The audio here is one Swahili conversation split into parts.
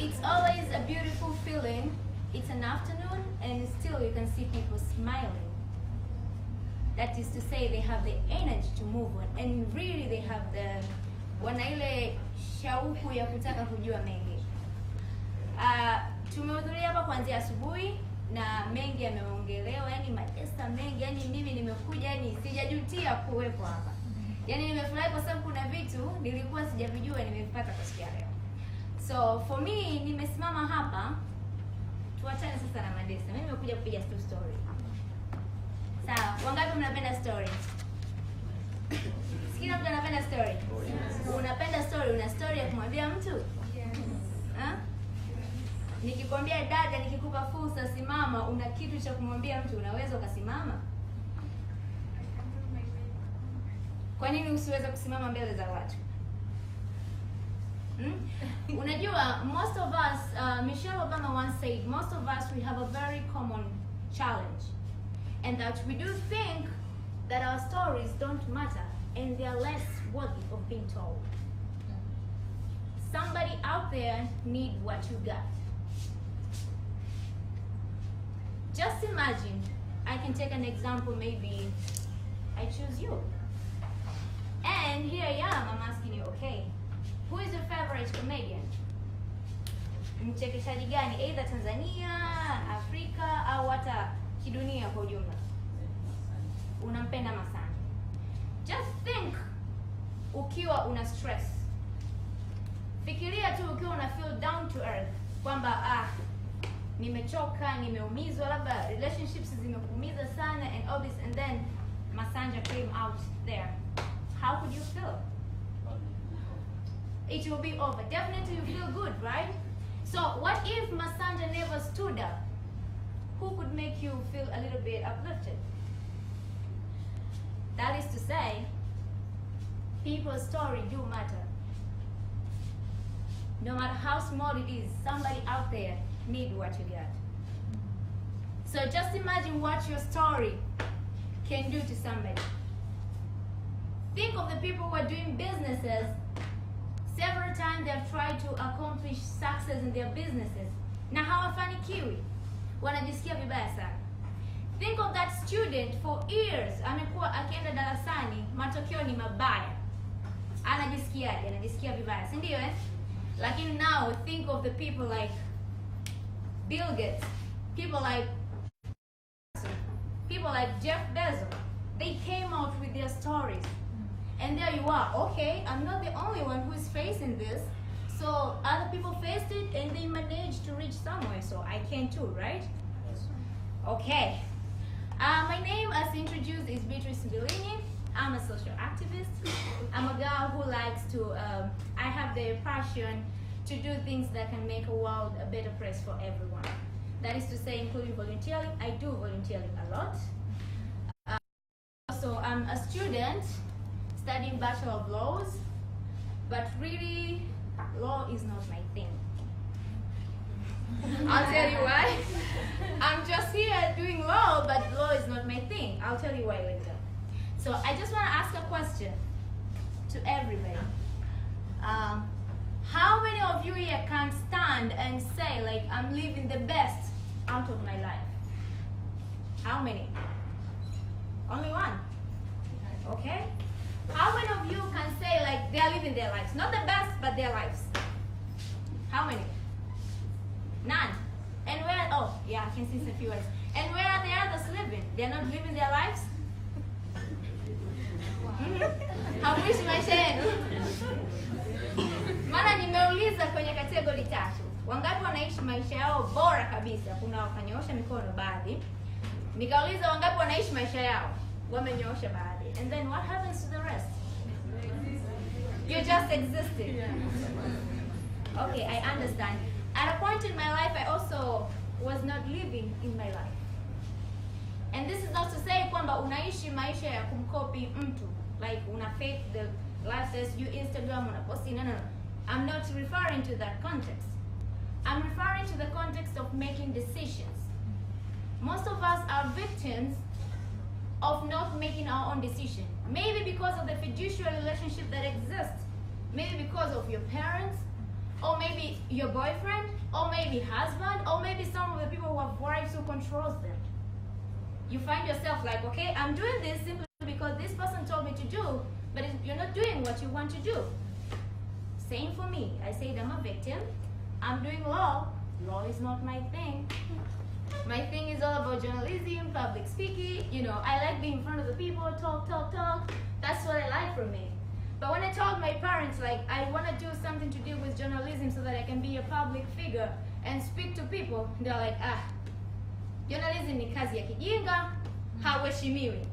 It's always a beautiful feeling. It's an afternoon and still you can see people smiling. That is to say they have the energy to move on and really they have the wana ile shauku ya kutaka kujua mengi. Tumehudhuria hapa kuanzia asubuhi na mengi yameongelewa, yani majesta mengi, yani mimi nimekuja, yani sijajutia kuwepo hapa. Yani nimefurahi kwa sababu kuna vitu nilikuwa sijavijua nimevipata kwa siku ya leo. So for me nimesimama hapa, tuachane sasa na madesa. Mimi nimekuja kupiga story. Sawa, wangapi mnapenda story? Sikina mtu anapenda story? Yes. Unapenda story, una story ya kumwambia mtu? Yes. Nikikwambia dada, nikikupa fursa simama, una kitu cha kumwambia mtu, unaweza ukasimama? Kwa nini usiweze kusimama mbele za watu? Unajua, most of us, Michelle Obama once said, most of us, we have a very common challenge. And that we do think that our stories don't matter and they are less worthy of being told. Somebody out there need what you got. Just imagine, I can take an example, maybe I choose you. And here I am, I'm asking you, okay, who is your favorite comedian? Mchekeshaji gani? Either Tanzania, Afrika, au hata kidunia kwa ujumla. Unampenda Masanja. Just think ukiwa una stress. Fikiria tu ukiwa una feel down to earth kwamba nimechoka, nimeumizwa, labda relationships zimekuumiza sana and all this, and then Masanja came out there. How could you feel? It will be over. Definitely you feel good, right? So what if Masanja never stood up? Who could make you feel a little bit uplifted? That is to say, people's story do matter. No matter how small it is, somebody out there need what you got. So just imagine what your story can do to somebody. Think of the people who are doing businesses. Several times they have tried to accomplish success in their businesses. Na hawafanikiwi. Wanajisikia vibaya sana. Think of that student for years, amekuwa akienda darasani, matokeo ni mabaya. Anajisikiaje? Anajisikia vibaya, si ndio eh? Lakini now think of the people like Bill Gates, people like Jeff Bezos. They came out with their stories. And there you are. Okay, I'm not the only one who is facing this. So other people faced it and they managed to reach somewhere. So I can too, right? Okay. My name, as introduced, is MBILINYI. I'm a social activist. I'm a girl who likes to, I have the passion to do things that can make a world a better place for everyone. That is to say, including volunteering. I do volunteering a lot. Also, I'm a student studying Bachelor of Laws, but really, law is not my thing. I'll tell you why. I'm just here doing law, but law is not my thing. I'll tell you why later. So I just want to ask a question to everybody. How many of you here can stand and say, like, I'm living the best out of my life? How many? Only one? Okay. How many of you can say, like, they are living their lives? Not the best, but their lives. How many? None. And where, oh, yeah, I can see some few words. And where are the others living? They're not living their lives? Hauishi maisha yenu? Maana nimeuliza kwenye kategori tatu. Wangapi wanaishi maisha yao bora kabisa? Kuna wakanyoosha mikono baadhi. Nikauliza wangapi wanaishi maisha yao? Wamenyoosha baadhi. And then what happens to the rest? You're just existing. Okay, I understand. At a point in my life, I also was not living in my life. And this is not to say kwamba unaishi maisha ya kumkopi mtu. Like una fake the lifestyles you Instagram, una posti, no. I'm not referring to that context. I'm referring to the context of making decisions. Most of us are victims of not making our own decision. Maybe because of the fiduciary relationship that exists. Maybe because of your parents. or maybe your boyfriend, or maybe husband, or maybe some of the people who have wives who controls them. You find yourself like, okay, I'm doing this simply because this person told me to do, but you're not doing what you want to do. Same for me. I said I'm a victim. I'm doing law. Law is not my thing. My thing is all about journalism, public speaking. You know, I like being in front of the people, talk. That's what I like from it. But when I told my parents, like, I want to do something to do with journalism so that I can be a public figure and speak to people, they're like, journalism ni kazi ya kijinga, hauheshimiwi.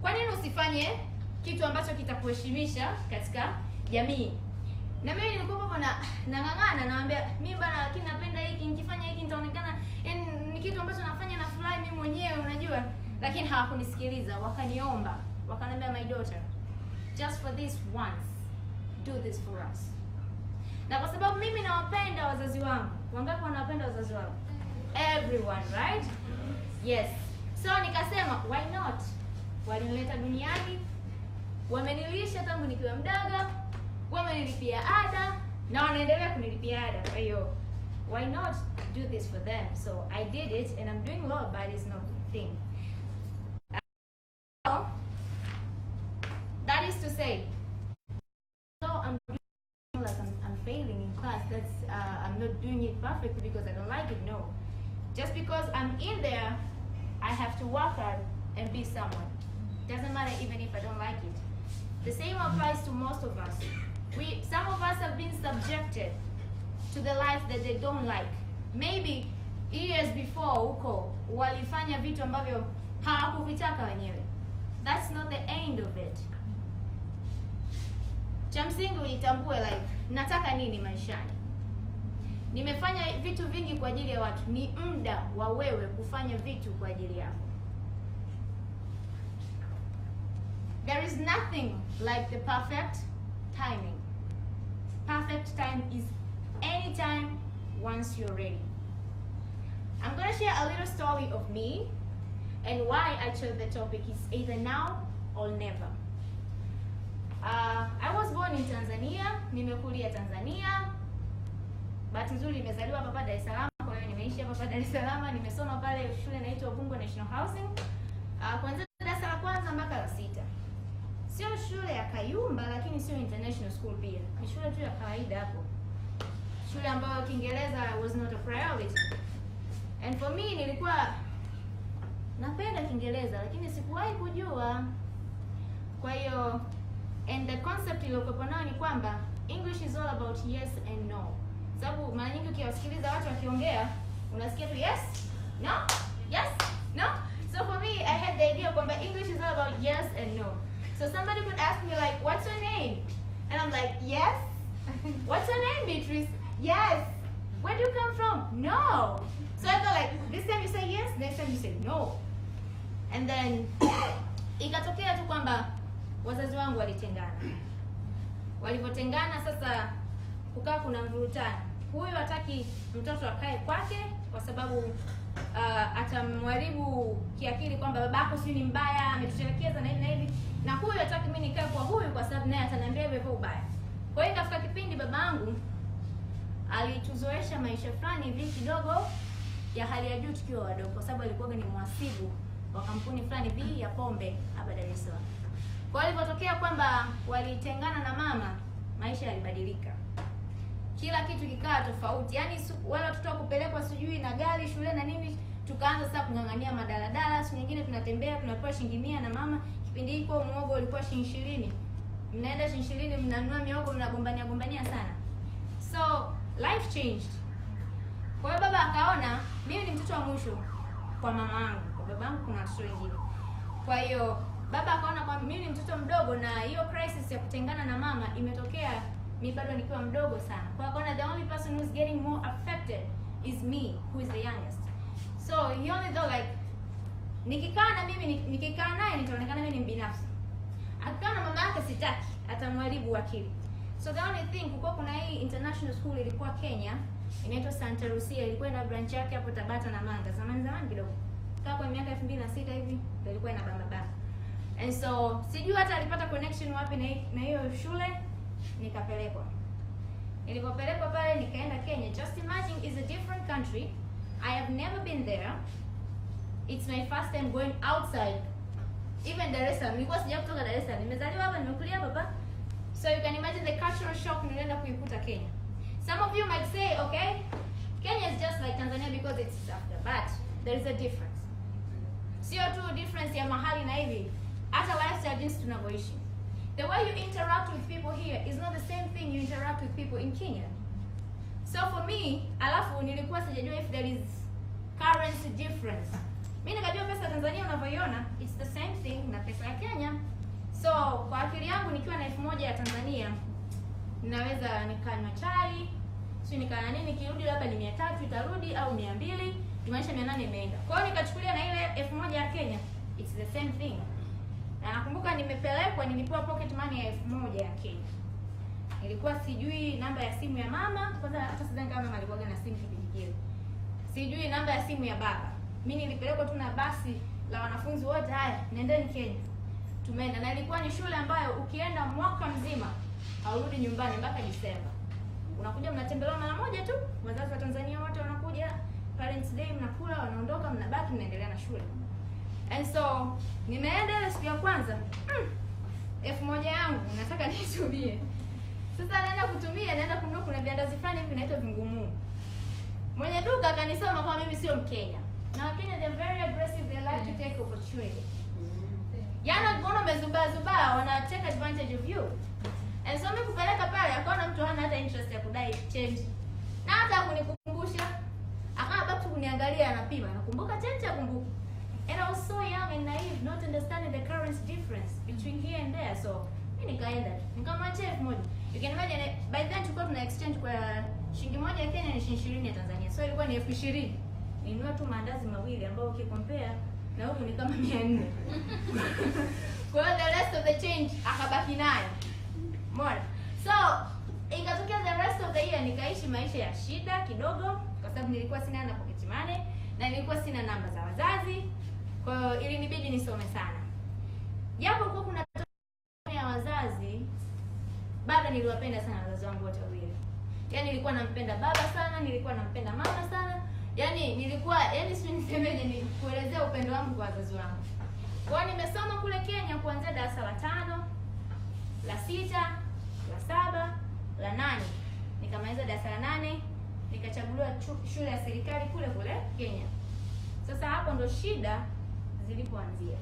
Kwa nini usifanye kitu ambacho kitakuheshimisha katika jamii? Na mimi nilikuwa hapo nang'ang'ana, naambia mimi bana, lakini napenda hiki, nikifanya hiki nitaonekana ni kitu ambacho nafanya na fly mimi mwenyewe, unajua. Lakini hawakunisikiliza, wakaniomba, wakaniambia, my daughter, just for this once, do this for us. Na kwa sababu mimi nawapenda wazazi wangu. Wangapi wanawapenda wazazi wangu? Everyone, right? Yes. So nikasema, why not? Walinileta duniani, wamenilisha tangu nikiwa mdogo, wamenilipia ada, na wanaendelea kunilipia ada. Kwa hiyo, why not do this for them? So I did it, and I'm doing law, but it's not the thing. So, that is to say, so I'm doing like I'm failing in class. That's I'm not doing it perfectly because I don't like it. No, just because I'm in there, I have to work hard and be someone. Doesn't matter even if I don't like it. The same applies to most of us. Some of us have been subjected to the life that they don't like. Maybe years before huko walifanya vitu ambavyo hawakuvitaka wenyewe. That's not the end of it. Cha msingi uitambue, like, nataka nini maishani. Nimefanya vitu vingi kwa ajili ya watu. Ni muda wa wewe kufanya vitu kwa ajili yako. There is nothing like the perfect timing. Perfect time is anytime once you're ready. I'm going to share a little story of me and why I chose the topic is either now or never. I was born in Tanzania, nimekulia Tanzania. Bahati nzuri nimezaliwa hapa Dar es Salaam, kwa hiyo nimeishi hapa Dar es Salaam, nimesoma pale shule inaitwa Ubungo National Housing. Kuanzia darasa la kwanza mpaka la 6. Sio shule ya Kayumba, lakini sio international school pia. Ni shule tu ya kawaida hapo. Shule ambayo Kiingereza was not a priority. And for me nilikuwa napenda Kiingereza lakini sikuwahi kujua. Kwa hiyo, and the concept iliyokuwa nayo ni kwamba English is all about yes and no. Sababu mara nyingi ukiwasikiliza watu wakiongea, unasikia tu yes, no, yes, no. So for me, I had the idea kwamba English is all about yes and no. So somebody could ask me like, what's your name? And I'm like, yes. What's your name, Beatrice? Yes. Where do you come from? No. So I go like, this time you say yes, next time you say no. And then ikatokea tu kwamba wazazi wangu walitengana. Walipotengana sasa kukaa kuna mvurutano. Huyu hataki mtoto akae kwake kwa sababu atamharibu kiakili kwamba babako si ni mbaya, ametutelekeza na hivi na hivi. Na huyu hataki mimi nikae kwa huyu kwa sababu naye ataniambia hivyo ubaya. Kwa hiyo katika kipindi babangu alituzoesha maisha fulani hivi kidogo ya hali ya juu tukiwa wadogo, kwa sababu alikuwa ni mhasibu wa kampuni fulani hivi ya pombe hapa Dar es Salaam. Kwa hiyo ilipotokea kwamba walitengana na mama, maisha yalibadilika. Kila kitu kikaa tofauti. Yaani wale watoto kupelekwa sijui na gari shule na nini, tukaanza sasa kung'ang'ania madaladala, siku nyingine tunatembea tunapewa shilingi 100 na mama. Kipindi hicho muogo ulikuwa shilingi 20. Mnaenda shilingi 20 mnanunua miogo mnagombania sana. So life changed. Kwa hiyo baba akaona mimi ni mtoto wa mwisho kwa mama yangu. Kwa baba yangu kuna watoto wengine. Kwa hiyo baba akaona kwamba mimi ni mtoto mdogo na hiyo crisis ya kutengana na mama imetokea mimi bado nikiwa mdogo sana. Kwa hiyo the only person who's getting more affected is me, who is the youngest. So he only thought like nikikaa naye nitaonekana mimi ni mbinafsi. Akikaa na mama yake sitaki, atamharibu akili. So the only thing, kuna hii international school ilikuwa Kenya, inaitwa Santa Lucia, ilikuwa na branch yake hapo Tabata na Manga. Zamani kidogo. Kwa miaka 2006 hivi ndio ilikuwa ina bamba. And so sijui hata alipata connection wapi na hiyo shule, nikapelekwa. Nilipopelekwa pale nikaenda Kenya. Just imagine, it's a different country. I have never been there. It's my first time going outside. Even Dar es Salaam. Nilikuwa sija kutoka Dar es Salaam. Nimezaliwa hapa, nimekulia hapa. So you can imagine the cultural shock nilienda kuikuta Kenya. Some of you might say, okay, Kenya is just like Tanzania because it's after, but there is a difference. Sio tu difference ya mahali na hivi, hata lifestyle jinsi tunavyoishi. The way you interact with people here is not the same thing you interact with people in Kenya. So for me, alafu nilikuwa sijajua if there is currency difference. Mimi nikajua pesa Tanzania unavyoiona, it's the same thing na pesa ya Kenya. So kwa akili yangu nikiwa na 1000 ya Tanzania, ninaweza nikanywa chai, sio nikana nini, nikirudi labda ni 300 itarudi au 200, kimaanisha 800 imeenda. Kwa hiyo nikachukulia na ile 1000 ya Kenya, it's the same thing. Na nakumbuka nimepelekwa, nilipewa pocket money ya 1000 ya Kenya. Nilikuwa sijui namba ya simu ya mama, kwanza hata sidhani kama mama alikuwa na simu kipindi kile. Sijui namba ya simu ya baba. Mimi nilipelekwa tu na basi la wanafunzi wote, haya, nendeni Kenya. Tumeenda, na ilikuwa ni shule ambayo ukienda mwaka mzima haurudi nyumbani mpaka Disemba. Unakuja mnatembelewa mara moja tu, wazazi wa Tanzania wote wanakuja, Parents Day mnakula, wanaondoka, mnabaki mnaendelea na shule. And so nimeenda ile siku ya kwanza, 1000 yangu nataka nitumie. Sasa naenda kutumia, naenda kununua, kuna viandazi fulani hivi vinaitwa vingumu. Mwenye duka akanisoma kama mimi sio Mkenya. Na Wakenya they're very aggressive, they like to take opportunity. Yana kuona umezuba wana take advantage of you. And so mimi kupeleka pale akaona mtu hana hata interest ya kudai change. Na hata kunikumbusha, akabaki kuniangalia anapima. Nakumbuka change akumbuka. And I was so young and naive, not understanding the currency difference between here and there. So mimi nikaenda. Nikamwachia 1000. You can imagine by then tulikuwa tuna exchange kwa shilingi moja ya Kenya ni shilingi 20 ya Tanzania. So ilikuwa ni 20,000. Ninunua tu maandazi mawili ambao ukikompare na huko ni kama 400. Kwa hiyo the rest of the change akabaki nayo. Umeona? So ikatokea the rest of the year nikaishi maisha ya shida kidogo kwa sababu nilikuwa sina na pocket money na nilikuwa sina namba za wazazi. Kwa hiyo ilinibidi nisome sana. Japo kwa kuna ya wazazi, bado niliwapenda sana wazazi wangu wote wawili. Yaani nilikuwa nampenda baba sana, nilikuwa nampenda mama sana. Yaani sio nisemeje, ni kuelezea upendo wangu kwa wazazi wangu. Kwa hiyo nimesoma kule Kenya kuanzia darasa la 5, la 6, la 7, la 8. Nikamaliza darasa la 8, nikachaguliwa shule ya serikali kule kule Kenya. Sasa hapo ndo shida zilipoanzia.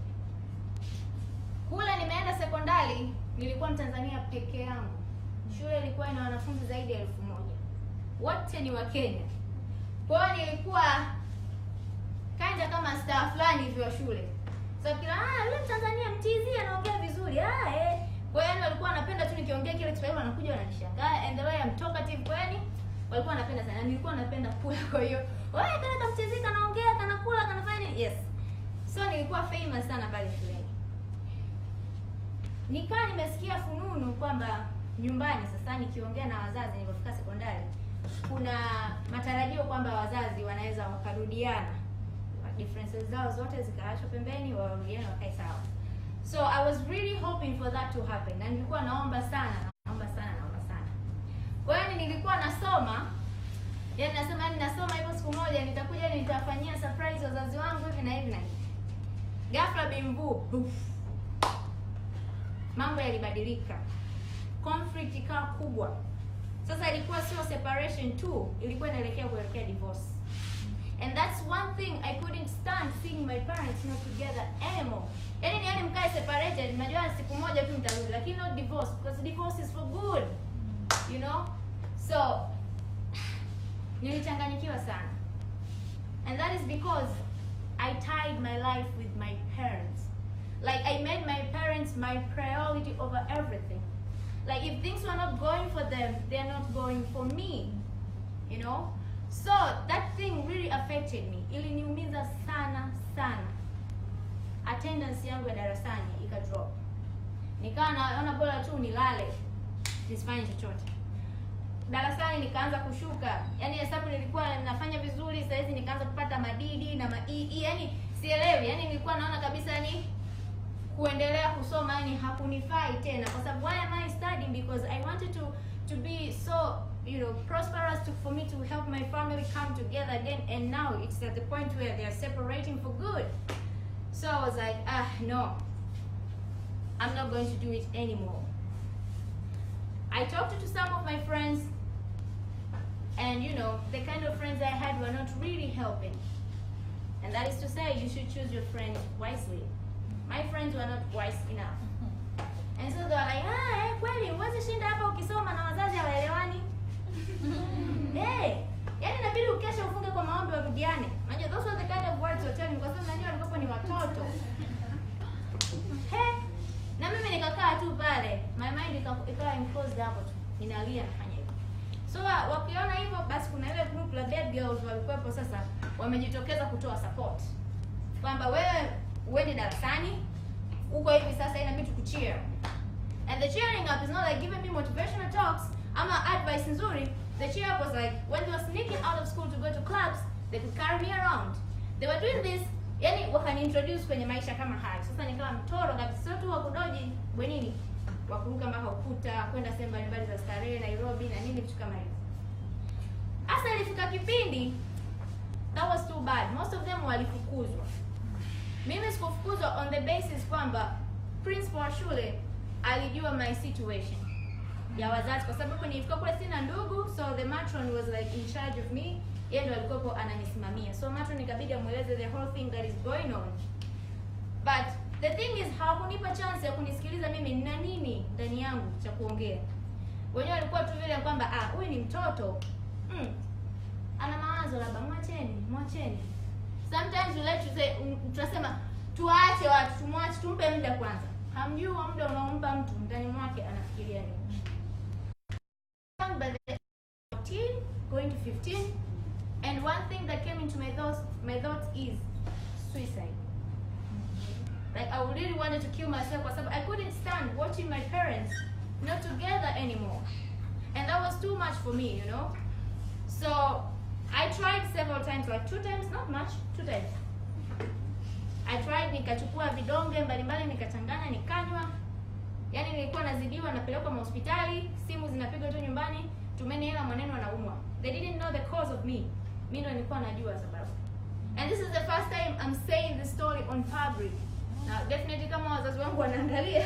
Kule nimeenda sekondari, nilikuwa Mtanzania peke yangu. Shule ilikuwa ina wanafunzi zaidi ya 1000. Wote ni wa Kenya. Kwa hiyo nilikuwa kanja kama star fulani hivi wa shule. So kila yule Mtanzania mtizi anaongea vizuri. Kwa hiyo walikuwa wanapenda tu nikiongea kile Kiswahili wanakuja wananishangaa, and the way I'm talkative kwani walikuwa wanapenda sana. Nilikuwa napenda kula, kwa hiyo wewe kana mtizi kanaongea, kanakula, kanafanya nini? Yes. So nilikuwa famous sana pale shuleni. Nikaa nimesikia fununu kwamba nyumbani sasa nikiongea na wazazi nilipofika sekondari kuna matarajio kwamba wazazi wanaweza wakarudiana, differences zao zote zikaachwa pembeni, warudiane wakae sawa. So I was really hoping for that to happen. Na nilikuwa naomba sana. Kwa hiyo nilikuwa nasoma, yaani nasoma hivyo siku moja nitakuja nitafanyia surprise wazazi wangu hivi na hivi na hivi. Ghafla bimbu. Mambo yalibadilika. Conflict ikawa kubwa. Sasa ilikuwa sio separation tu, ilikuwa inaelekea kuelekea divorce. And that's one thing I couldn't stand, seeing my parents not together anymore. Yaani mkae separated, mnajua siku moja tu mtarudi, lakini not divorce, because divorce is for good. You know? So nilichanganyikiwa sana. And that is because I tied my life with my parents. Like I made my parents my priority over everything. Like if things were not going for them, they're not going for me. You know? So that thing really affected me. Iliniumiza sana. Attendance yangu ya darasani ikadrop. Nikawa naona bora tu nilale, nisifanye chochote. Darasani nikaanza kushuka. Yaani hesabu nilikuwa nafanya vizuri, sasa hizi nikaanza kupata madidi na ma-EE. Yaani sielewi, yaani nilikuwa naona kabisa ni kuendelea kusoma yani hakunifai tena, kwa sababu why am I studying? Because I wanted to be so prosperous for me to help my family come together again, and now it's at the point where they are separating for good. So I was like, no, I'm not going to do it anymore. I talked to some of my friends, and the kind of friends I had were not really helping. And that is to say, you should choose your friends wisely. My friends were not wise enough. And so they were like, kweli huwezi shinda hapa ukisoma na wazazi hawaelewani. Yaani inabidi ukeshe ufunge kwa maombi warudiane. Unajua, those were the kind of words were telling, kwa sababu najua walikuwa ni watoto. Na mimi nikakaa tu pale, my mind ikawa enclosed hapo tu, ninalia nafanya hivyo. So wakiona hivyo, basi kuna ile group la dead girls walikuwepo sasa, wamejitokeza kutoa support. Kwamba wewe uende darasani, uko hivi sasa inabidi tukucheer. And the cheering up is not like giving me motivational talks ama advice nzuri. The cheer up was like when they were sneaking out of school to go to clubs, they could carry me around. They were doing this, yani wakani-introduce kwenye maisha kama hayo. Sasa nikawa mtoro kabisa, sio tu wakudoji bwenini, wakuruka mpaka ukuta, kwenda sehemu mbalimbali za starehe Nairobi na nini vitu kama hivyo. Hasa ilifika kipindi, that was too bad. Most of them walifukuzwa. Mimi sikufukuzwa on the basis kwamba principal wa shule alijua my situation ya wazazi, kwa sababu nilifika kule sina ndugu, so the matron was like in charge of me. Yeye ndo alikuwa ananisimamia, so matron ikabidi amueleze the whole thing that is going on. But the thing is, hawakunipa chance ya kunisikiliza mimi nina nini ndani yangu cha kuongea. Wenyewe walikuwa tu vile kwamba huyu ni mtoto, ana mawazo, labda mwacheni. Sometimes we like to say, tunasema tuache watu, tumwache, tumpe muda kwanza. Hamjui muda unaompa mtu ndani mwake anafikiria nini. By the 14 going to 15, and one thing that came into my thoughts is suicide. Like I really wanted to kill myself because I couldn't stand watching my parents not together anymore, and that was too much for me, So I tried several times, like 2 times, not much, 2 times. I tried, nikachukua vidonge mbalimbali nikachanganya nikanywa. Yaani nilikuwa nazidiwa, napelekwa hospitali, simu zinapigwa tu nyumbani, tumeni hela mwaneno anaumwa. They didn't know the cause of me. Mimi ndo nilikuwa najua sababu. And this is the first time I'm saying this story on public. Now definitely kama wazazi wangu wanaangalia,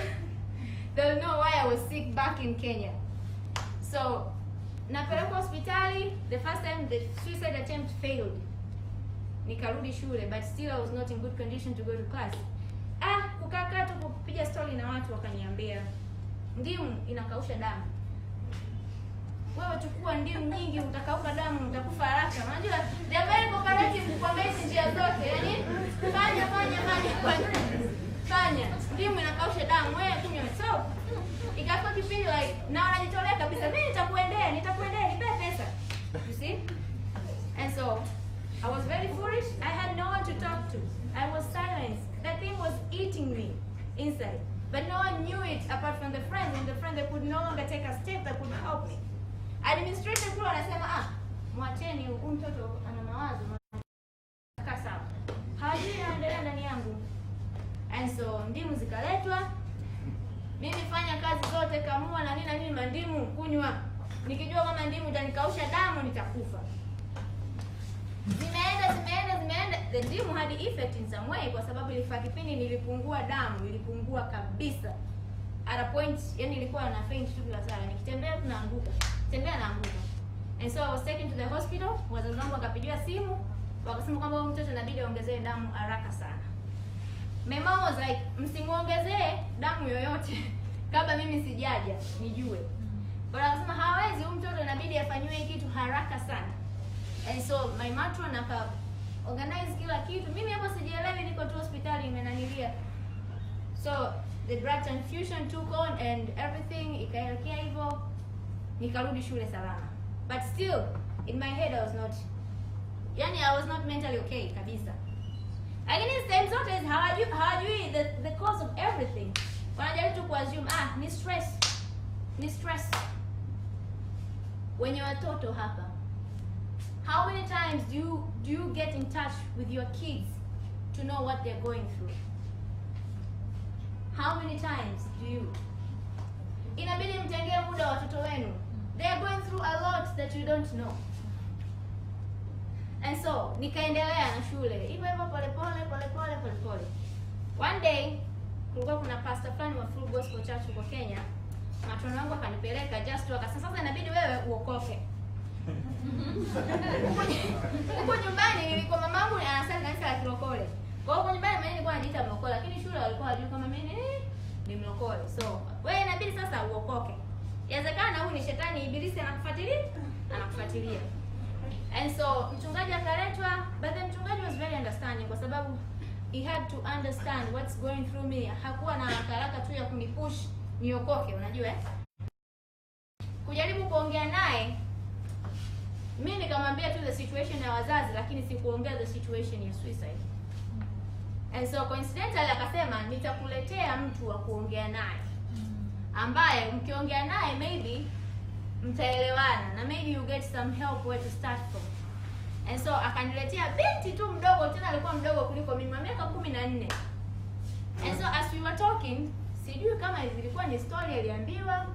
they'll know why I was sick back in Kenya. So napelekwa hospitali, the first time the suicide attempt failed. Nikarudi shule, but still I was not in good condition to go to class. Kukaa tu kupiga story na watu wakaniambia, ndimu inakausha damu. Wewe chukua ndimu nyingi utakauka damu, utakufa haraka. Unajua, they are very cooperative kukwambia njia zote. Yaani fanya. Ndimu inakausha damu, wewe kunywa. So, ikafika kipindi like na wanajitolea kabisa, mimi nitakuendea, nipe pesa. You see? And so I was very foolish. I had no one to talk to. I was silenced. That thing was eating me inside. But no one knew it apart from the friends, and the friends that could no longer take a step that could help me. Administration kule wanasema, mwacheni huyu mtoto ana mawazo. Kasa. Hajui anaendelea ndani yangu. And so ndimu zikaletwa. Mimi fanya kazi zote, kamua na nini mandimu kunywa. Nikijua kama ndimu itanikausha damu nitakufa. Zimeenda. The ndimu had effect in some way, kwa sababu ilifika kipindi nilipungua damu, nilipungua kabisa. At a point, yani nilikuwa na faint tu bila sala. Nikitembea tunaanguka. And so I was taken to the hospital. Wazazi wangu wakapigiwa simu, wakasema kwamba huyu mtoto inabidi aongezewe damu haraka sana. My mom was like, msimuongezee damu yoyote kabla mimi sijaja nijue. But akasema hawezi, huyu mtoto inabidi afanywe kitu haraka sana. And so my matron organize kila kitu. Mimi hapo sijielewi, niko tu hospitali nimenanilia. So the blood transfusion took on and everything ikaelekea hivyo, nikarudi shule salama. But still in my head I was not mentally okay kabisa. Lakini same zote hawajui the cause of everything. Wanajaribu tu kuassume ni stress. Wenye watoto hapa, how many times do you get in touch with your kids to know what they're going through? How many times do you? Inabidi mtengee muda watoto wenu They are going through a lot that you don't know. And so nikaendelea na shule hivyo hivyo, pole. One day kulikuwa kuna pastor fulani wa Full Gospel Church huko Kenya. Matrono wangu akanipeleka just to akasema, sasa inabidi wewe uokoke. Huko nyumbani nilikuwa mamangu anasali kanisa la Kilokole. Kwa hiyo huko nyumbani mimi nilikuwa najiita mlokole, lakini shule walikuwa hawajui kama mimi ni mlokole. So wewe inabidi sasa uokoke. Inawezekana huyu ni shetani ibilisi anakufuatilia. And so mchungaji akaletwa, but the mchungaji was very understanding kwa sababu he had to understand what's going through me. Hakuwa na haraka tu ya kunipush niokoke, unajua kujaribu kuongea naye, mimi nikamwambia tu the situation ya wazazi, lakini sikuongea the situation ya suicide. And so coincidentally akasema nitakuletea mtu wa kuongea naye ambaye mkiongea naye maybe mtaelewana na maybe you get some help where to start from. And so akaniletea binti tu mdogo, tena alikuwa mdogo kuliko mimi, miaka 14. And so as we were talking, sijui kama zilikuwa ni story aliambiwa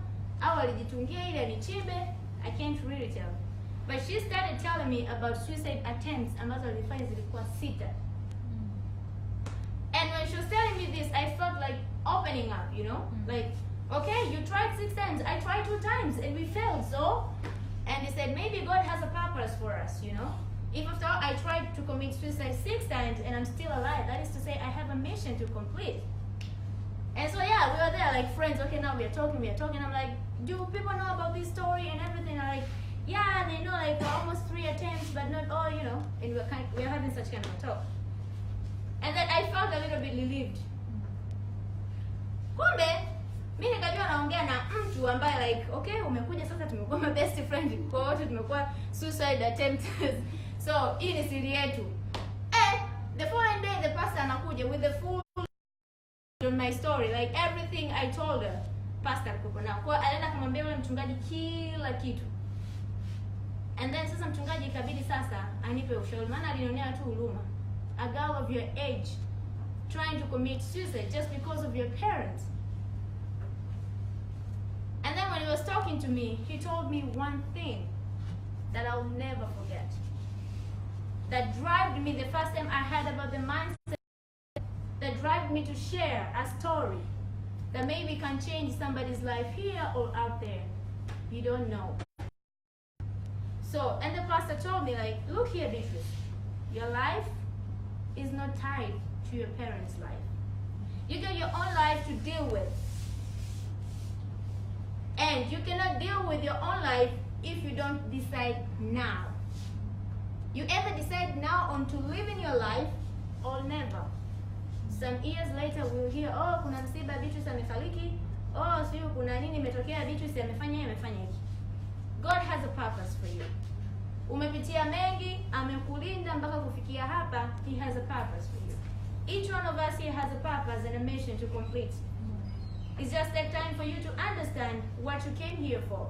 au alijitungia ile nichimbe, I can't really tell. But she started telling me about suicide attempts ambazo alifanya zilikuwa 6. And when she was telling me this, I felt like opening up, you know? Like, okay, you tried 6 times, I tried 2 times, and we failed, so? And they said, maybe God has a purpose for us, you know? If after all I tried to commit suicide 6 times and I'm still alive, that is to say I have a mission to complete. And so yeah, we were there like friends. Okay, now we are talking. I'm like, do people know about this story and everything? I'm like, yeah, they know like almost 3 attempts, but not all, you know. And we're having such kind of a talk. And then I felt a little bit relieved. Kumbe, mimi nikajua naongea na mtu ambaye like, okay, umekuja sasa tumekuwa my best friend. Kwa wote tumekuwa suicide attempts. So, hii ni siri yetu. The following day the pastor anakuja with the full on my story, like everything I told her. Pastor alikuwa na kwa alienda kumwambia yule mchungaji kila kitu. And then sasa mchungaji ikabidi sasa anipe ushauri, maana alionea tu huruma. A girl of your age trying to commit suicide just because of your parents. And then when he was talking to me, he told me one thing that I'll never forget. That drove me the first time I heard about the mindset, that drove me to share a story that maybe can change somebody's life here or out there. You don't know. So, and the pastor told me like, look here, Beatrice, your life is not tied to your parents' life. You got your own life to deal with. And you cannot deal with your own life if you don't decide now. You either decide now on to live in your life or never. Some years later we'll hear, oh, kuna msiba Beatrice amefariki. Oh, sio kuna nini imetokea Beatrice amefanya hiki. God has a purpose for you. Umepitia mengi, amekulinda mpaka kufikia hapa, he has a purpose for you. Each one of us here has a purpose and a mission to complete. It's just take time for you to understand what you came here for.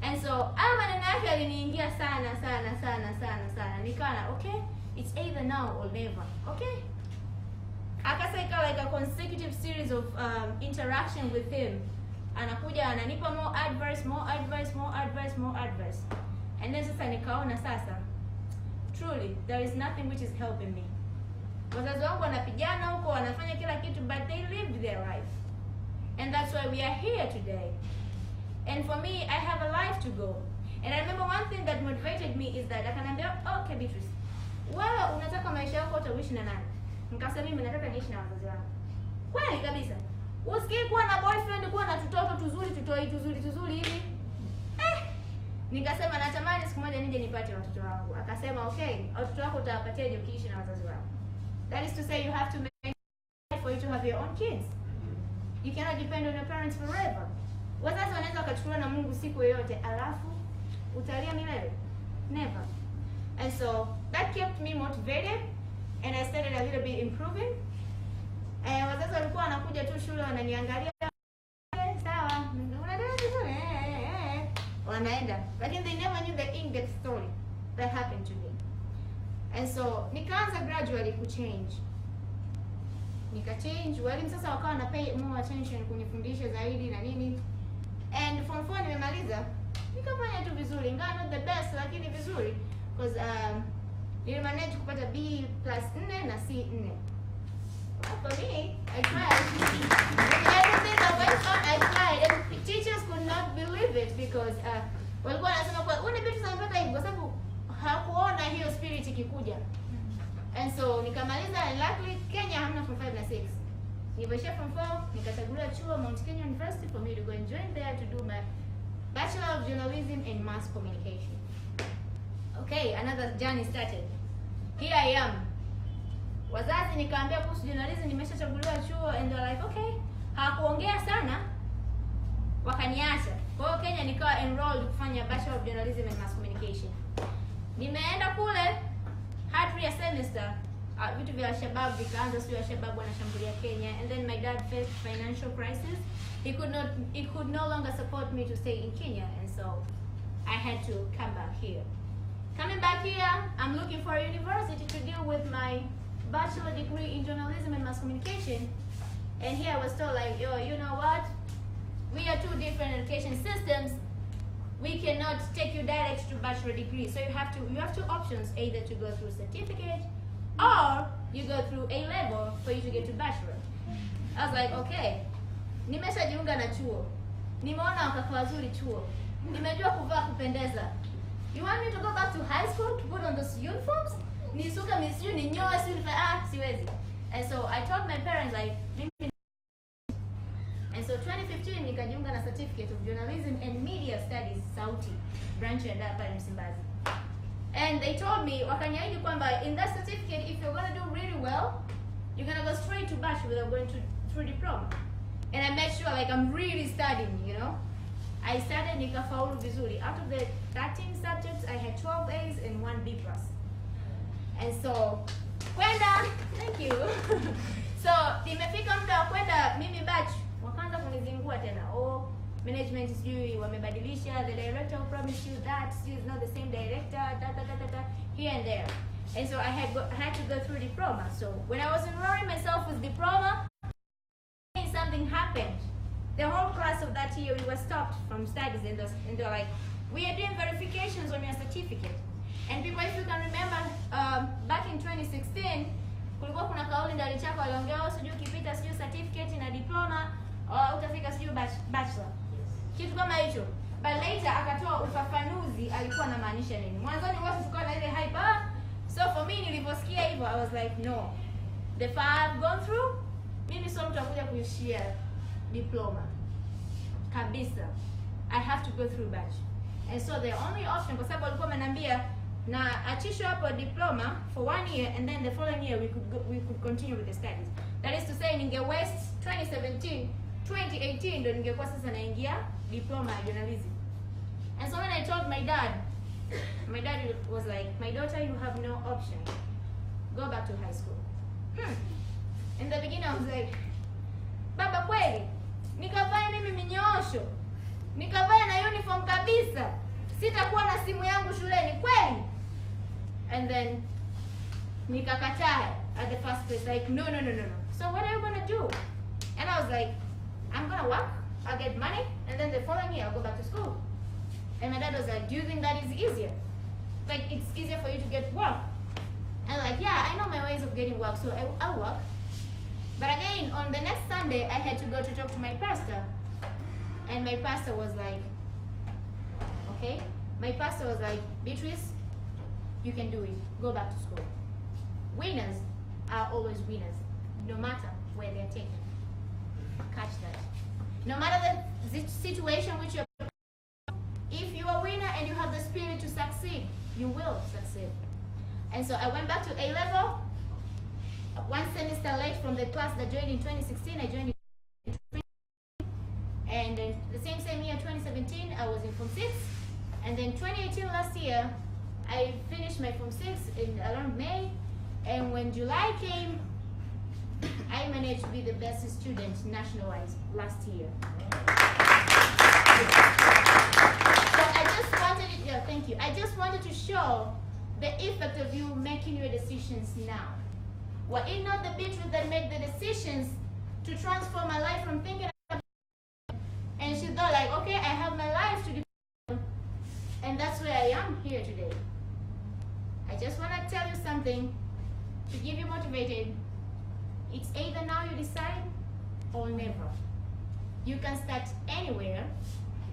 And so, maneno yake yaliniingia sana. Nikana, okay, it's either now or never. Okay? Akaseka like a consecutive series of interaction with him. Anakuja ananipa more advice. And then sasa nikaona sasa, truly, there is nothing which is helping me. Wazazi wangu wanapigana huko, wanafanya kila kitu, but they lived their life. And that's why we are here today. And for me, I have a life to go. And I remember one thing that motivated me is that akaniambia, okay Beatrice, wewe unataka maisha yako utaishi na nani? Nikasema mimi nataka niishi na wazazi wangu. Kweli kabisa. Usikie kuwa na boyfriend, kuwa na tutoto tuzuri hivi. Nikasema natamani siku moja nije nipate watoto wangu. Akasema okay, watoto wako utawapatiaje ukiishi na wazazi wako? That is to say you have to make for you to have your own kids. You cannot depend on your parents forever. Wazazi wanaweza wakachukuliwa na Mungu siku yoyote, alafu utalia milele. Never. And so that kept me motivated and I started a little bit improving. Wazazi walikuwa wanakuja tu shule wananiangalia, sawa, unaendelea vizuri, wanaenda. Lakini they never knew the in-depth story that happened to me. And so nikaanza gradually kuchange. Nika change, walimu sasa wakawa na pay more attention kunifundisha zaidi na nini. And form 4 nimemaliza, nikafanya tu vizuri, ingawa not the best, lakini vizuri because nilimanage kupata B+ 4 na C 4. For me, I tried. Everything that went on, I tried, and teachers could not believe it because walikuwa wanasema kwa BEATRICE amepata hivi kwa sababu hakuona hiyo spirit ikikuja. And so nikamaliza, and luckily Kenya hamna form 5 na 6. Nilipoishia form 4 nikachaguliwa chuo Mount Kenya University for me to go and join there to do my Bachelor of Journalism and Mass Communication. Okay, another journey started. Here I am. Wazazi nikaambia kuhusu journalism, nimeshachaguliwa chuo, and they're like okay. Hakuongea sana, wakaniacha. Kwa hiyo Kenya nikawa enrolled kufanya Bachelor of Journalism and Mass Communication. Nimeenda kule hard year semester, vitu vya Al-Shabaab vikaanza, sio Al-Shabaab wanashambulia Kenya, and then my dad faced financial crisis. He could no longer support me to stay in Kenya, and so I had to come back here. Coming back here, I'm looking for a university to deal with my bachelor degree in journalism and mass communication, and here I was told like, yo, you know what? We are two different education systems. We cannot take you direct to bachelor degree, so you have two options: either to go through certificate, or you go through A level for you to get to bachelor. I was like, okay. Nimeshajiunga na chuo, nimeona wakakaa wazuri chuo, nimejua kuvaa kupendeza. You want me to go back to high school to put on those uniforms? Nisuka misiu ni nyoa siwezi. And so I told my parents like, and so 2015 nikajiunga na certificate of journalism and media studies Sauti branch ya hapa Msimbazi. And they told me, wakaniahidi kwamba in that certificate, if you're gonna do really well, you're gonna go straight to bachelor without going through diploma. And I made sure like I'm really studying, you know. I studied, nikafaulu vizuri. Out of the 13 subjects, I had 12 A's and 1 B+. And so, kwenda, thank you. So, nimefika muda wa kwenda mimi batch, wakaanza kunizingua tena. Oh, management sijui wamebadilisha, the director who promised you that is not the same director, here and there. And so I had to go through diploma. So, when I was enrolling myself with diploma, something happened. The whole class of that year we were stopped from studies, and they're like, we are doing verifications on your certificate. And people, if you can remember, back in 2016, kulikuwa kuna kauli ndani chako waliongea sijui ukipita sijui certificate na diploma utafika sijui bachelor. Kitu kama hicho. But later akatoa ufafanuzi alikuwa anamaanisha nini. Mwanzoni wote tulikuwa na ile hype. So for me niliposikia hivyo I was like no. The far I've gone through, mimi sio mtu akuja kuishia diploma. Kabisa. I have to go through batch. And so the only option, kwa sababu walikuwa wananiambia na achisho hapo diploma for 1 year, and then the following year we could continue with the studies. That is to say ninge waste 2018 ndo ningekuwa sasa naingia diploma ya journalism. And so when I told my dad was like, my daughter, you have no option. Go back to high school. In the beginning I was like, baba kweli? Nikavaa mimi minyoosho, nikavaa na uniform kabisa, sitakuwa na simu yangu shuleni kweli? And then nikakataa at the first place, like no. So what are you gonna do? And I was like, I'm gonna work, I'll get money, and then the following year I'll go back to school. And my dad was like, do you think that is easier? Like it's easier for you to get work? And like, yeah, I know my ways of getting work, so I'll work. But again, on the next Sunday, I had to go to talk to my pastor. And my pastor was like, okay. My pastor was like, Beatrice, you can do it. Go back to school. Winners are always winners, no matter where they're taken. Catch that. No matter the situation which you're in, if you're a winner and you have the spirit to succeed, you will succeed. And so I went back to A level. 1 semester late from the class that joined in 2016, I joined in 2017. And the same year, 2017, I was in Form 6. And then 2018, last year, I finished my Form 6 in around May. And when July came, I managed to be the best student nationwide last year. So I just wanted, thank you. I just wanted to show the effect of you making your decisions now. Were it not the BEATRICE that made the decisions to transform my life from thinking about, and she thought like, okay, I have my life to do, and that's where I am here today. I just want to tell you something to give you motivated. It's either now you decide or never. You can start anywhere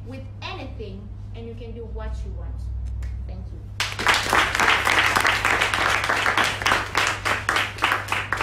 with anything, and you can do what you want.